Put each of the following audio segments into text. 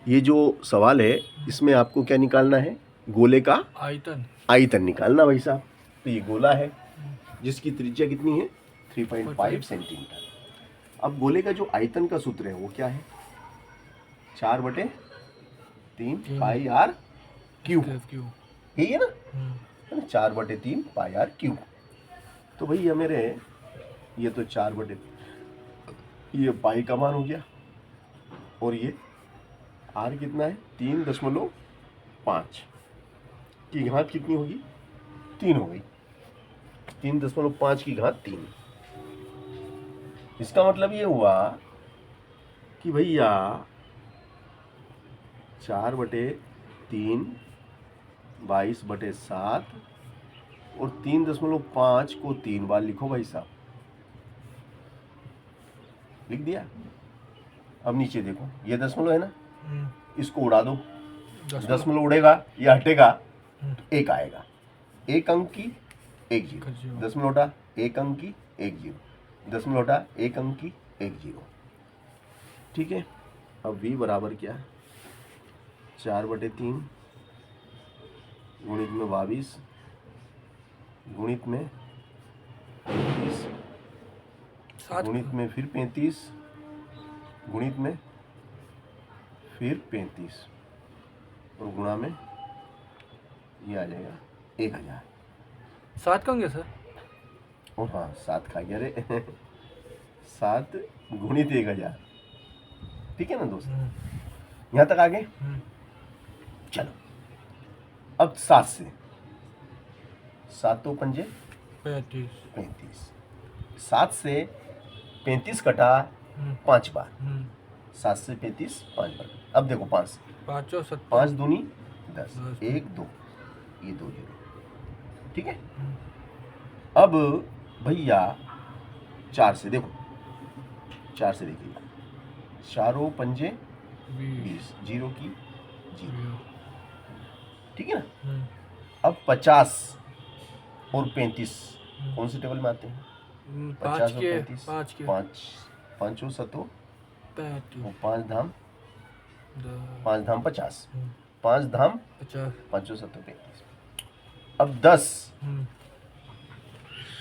ये जो सवाल है इसमें आपको क्या निकालना है, गोले का आयतन निकालना भाई साहब। तो ये गोला है जिसकी त्रिज्या कितनी है 3.5 सेंटीमीटर। अब गोले का जो आयतन का सूत्र है वो क्या है, 4/3 पाई आर क्यूब, यही है ना, 4/3 पाई आर क्यूब। तो भैया मेरे ये तो 4/, ये पाई का मान हो गया, और ये आर कितना है 3.5 की घात कितनी होगी 3 हो गई, 3.5 की घात 3। इसका मतलब ये हुआ कि भैया 4/3 22/7 और 3.5 को 3 बार लिखो भाई साहब, लिख दिया। अब नीचे देखो ये दशमलव है ना, इसको उड़ा दो, दशमलव उड़ेगा या हटेगा तो एक आएगा, एक अंक की एक जीरो, दशमलव उठा एक अंक की एक जीरो, दशमलव उठा एक अंक की एक जीरो। ठीक है, अब v बराबर क्या, 4/3 गुणित में 22 गुणित में 35 गुणित में फिर 35 गुणित में फिर 35 और गुणा में ये आ जाएगा 1000। 7 कहोगे सर? ओ हाँ 7 खा गया रे 7 गुणित 1000। ठीक है ना दोस्त, यहाँ तक आगे। चलो अब 7 से, 7 तो 5 35, 7 से 35 कटा 5 बार, 7 से 35 5 बार। अब देखो 5 से 5 दूनी 10, 1 2, ये 2 0। ठीक है, अब भैया 4 से देखो, 4 से देखिएगा, 4 5 20, 0 की 0। ठीक है ना। अब 50 और 35 कौन से टेबल में आते हैं, 50 और 35, 5 और 7 और 5 धाम 50, 5 धाम 5 और 7 35। अब 10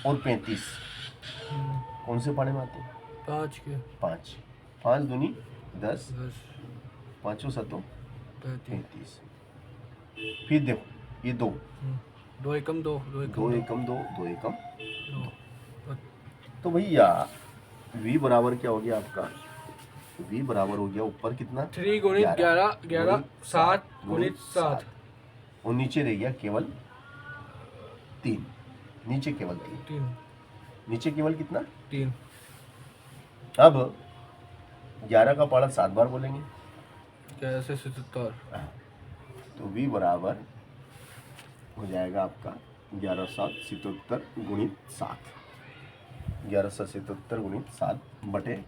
और 35 कौन से पाने में आते हैं, 5, 5 दूनी 10, 5 और 7 35। फिर देखो ये 2, 2 एकम 2, 2 एकम 2, 2 एकम 2। तो भैया v बराबर क्या हो गया आपका, v बराबर हो गया ऊपर कितना 3 गुणित 11 11 7 गुणित 7 और नीचे रह गया केवल 3, नीचे केवल 3, नीचे केवल कितना 3। अब 11 का पाड़ा 7 बार बोलेंगे, कैसे 77। तो v बराबर हो जाएगा आपका 11 7 77 गुणित 7, 11 7 77 गुणित 7 बटे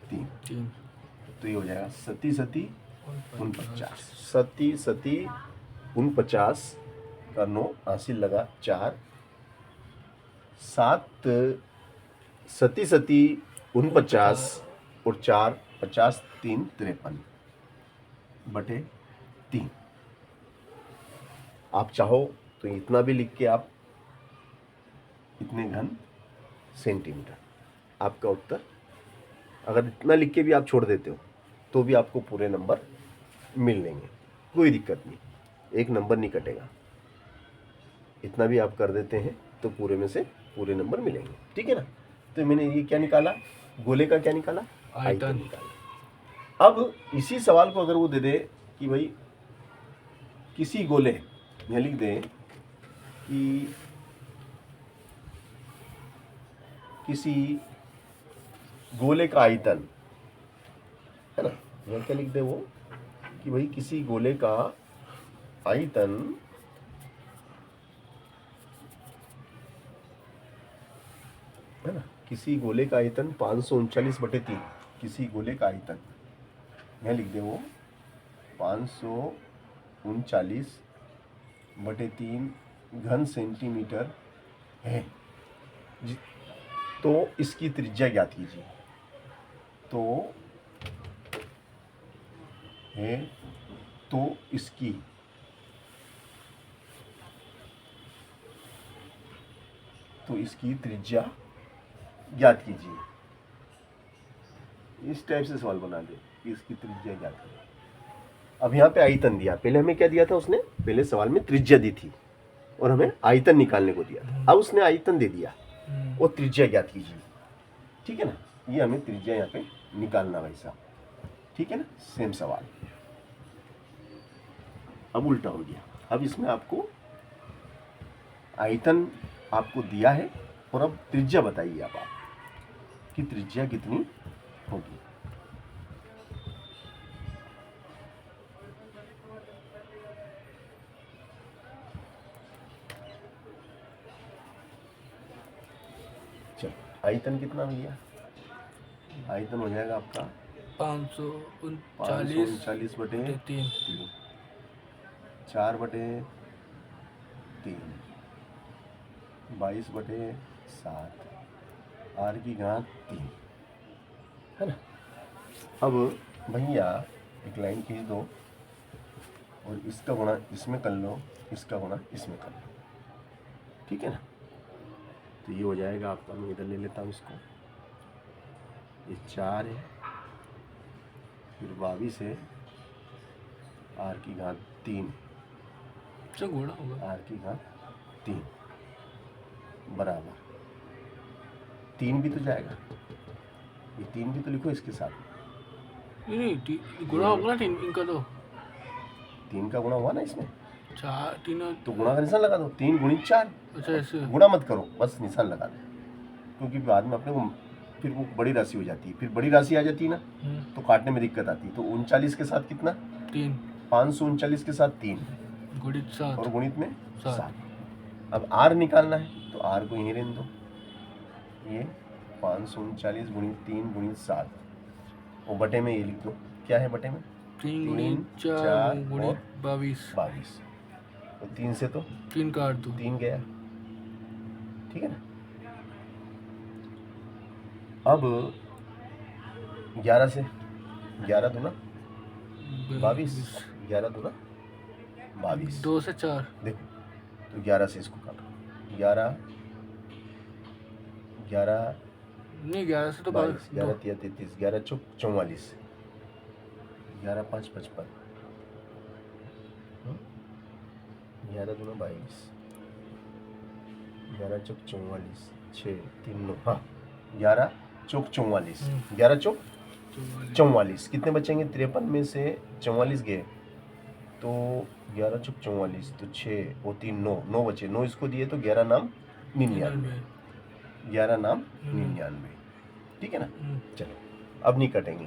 3। तो ये हो जाएगा 7 7 49, 7 7 49 का 9 हासिल लगा 4, 7 7 7 49 और 4 50 3 53 बटे 3। आप चाहो तो इतना भी लिख के आप इतने घन सेंटीमीटर, आपका उत्तर। अगर इतना लिख के भी आप छोड़ देते हो तो भी आपको पूरे नंबर मिल लेंगे, कोई दिक्कत नहीं, एक नंबर नहीं कटेगा। इतना भी आप कर देते हैं तो पूरे में से पूरे नंबर मिलेंगे। ठीक है ना। तो मैंने ये क्या निकाला, गोले का क्या निकाला, आयतन निकाला। अब इसी सवाल को अगर वो दे दे कि भाई किसी गोले, यहाँ लिख दे कि किसी गोले का आयतन, है ना, यहाँ क्या लिख दे वो कि भाई किसी गोले का आयतन है ना, किसी गोले का आयतन 539/3, किसी गोले का आयतन यहाँ लिख दे वो 539/3 घन सेंटीमीटर है। तो इसकी त्रिज्या ज्ञात कीजिए। तो है तो इसकी त्रिज्या ज्ञात कीजिए। इस टाइप से सवाल बना दे कि इसकी त्रिज्या ज्ञात कीजिए। अब यहाँ पे आयतन दिया, पहले हमें क्या दिया था उसने, पहले सवाल में त्रिज्या दी थी और हमें आयतन निकालने को दिया था। अब उसने आयतन दे दिया और त्रिज्या ज्ञात कीजिए, ठीक है ना। ये हमें त्रिज्या यहाँ पे निकालना वैसा, ठीक है ना। सेम सवाल, अब उल्टा हो गया। अब इसमें आपको आयतन आपको दिया है और अब त्रिज्या बताइए आप कि त्रिज्या कितनी होगी। चलो, आयतन कितना भैया, आयतन हो जाएगा आपका 539 बटे 3, 4/3, 22/7, r की घात 3, है ना। अब भैया एक लाइन खींच दो और इसका गुणा इसमें कर लो, इसका गुणा इसमें कर लो, ठीक है ना। तो ये हो जाएगा आपका, मैं इधर ले लेता हूँ इसको, ये 4 है, फिर 22 है, r की घात 3, गुणा होगा r की घात 3 बराबर 3 भी तो जाएगा, ये 3 भी तो लिखो इसके साथ। नहीं, गुणा होगा ना इनका, तो 3 का गुणा हुआ ना इसमें, 4 तो गुणा का निशान लगा दो, 3 गुणित 4। अच्छा ऐसे गुणा मत करो, बस निशान लगा दो, क्योंकि बाद में अपने को फिर वो बड़ी राशि हो जाती है, फिर बड़ी राशि आ जाती है ना तो काटने में दिक्कत आती है। तो 39 के साथ कितना, 3, 539 के साथ 3 गुणित 7 और गुणित में 7। 7। अब r निकालना है तो r को यहीं रहने दो, ये 539 गुणित 3 गुणित 7 और बटे में ये लिख दो, क्या है बटे में, 3 गुणित 4 गुणित 22, 22, तो 3 से तो 3 काट दो, 3 गया, ठीक है ना। अब 11 से 11 दूना 22, 11 दूना 22, 2 से 4, देखो तो 11 से इसको काटो, 11 नहीं 11 से तो 22, 11 3 33, 11 चौक 44, 11 5 55, 11 दूना 22, 11 चौक 44, 6 3 9, हाँ 11 चौक 44, 11 चौक 44, कितने बचेंगे, 53 में से 44 गए तो 11 चौक 44, तो 6 और 3 9, 9 बचे, 9 इसको दिए तो 11 नाम 99, 11 नाम 99, ठीक है ना। चलो अब नहीं कटेंगे,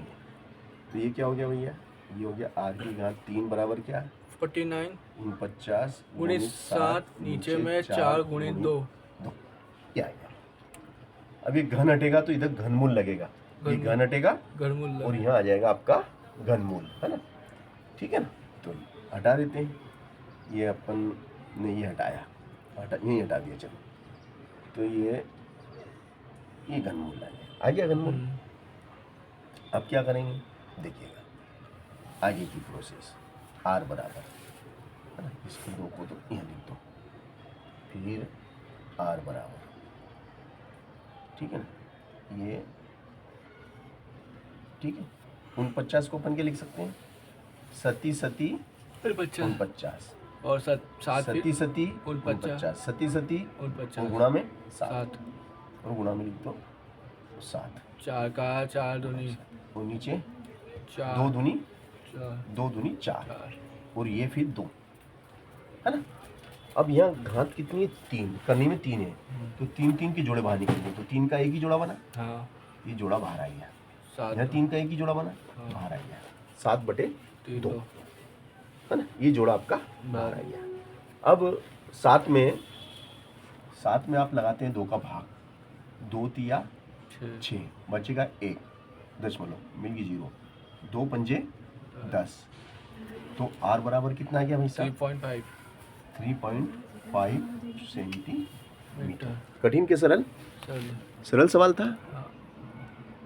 तो ये क्या हो गया भैया, ये हो गया r की घात 3 बराबर क्या, 49 49 गुणित 7, नीचे में 4 गुणित 2, क्या आएगा। अब ये घन हटेगा तो इधर घनमूल लगेगा, ये घन हटेगा घनमूल और यहाँ आ जाएगा आपका घनमूल, है ना, ठीक है ना। तो हटा देते हैं, ये अपन ने ये हटाया, यही हटा दिया, चलो तो ये घनमूल आ गया घनमूल। अब क्या करेंगे देखिएगा, आगे की प्रोसेस, r बराबर, है ना, इसको 2 को तो यहाँ लिख दो, फिर r बराबर, ठीक है ना, ये ठीक है। 49 को अपन क्या लिख सकते हैं, सती 49 और 7 सती 49, सती और गुणा में 7 और गुणा में लिख दो 7, 4 का 4 दूनी और नीचे 4, 2 दूनी 4 और ये फिर 2, है ना। अब यहाँ घात कितनी है, 3, करने में 3 है तो 3 के जोड़े बाहर निकलेंगे, तो 3 का एक ही जोड़ा बना, हाँ ये जोड़ा बाहर आ गया, 7, यहाँ 3 का एक ही जोड़ा बना, बाहर आ गया, 7/2, है ना, ये जोड़ा आपका बाहर आ गया। अब 7 में आप लगाते हैं 2 का भाग, 2 तिया 6, बचेगा 1 दशमलव, मिल गई 0, 2 पंजे 10, तो r बराबर कितना आ गया भाई साहब, 3.5 सेंटीमीटर। कठिन के सरल, सरल सवाल था।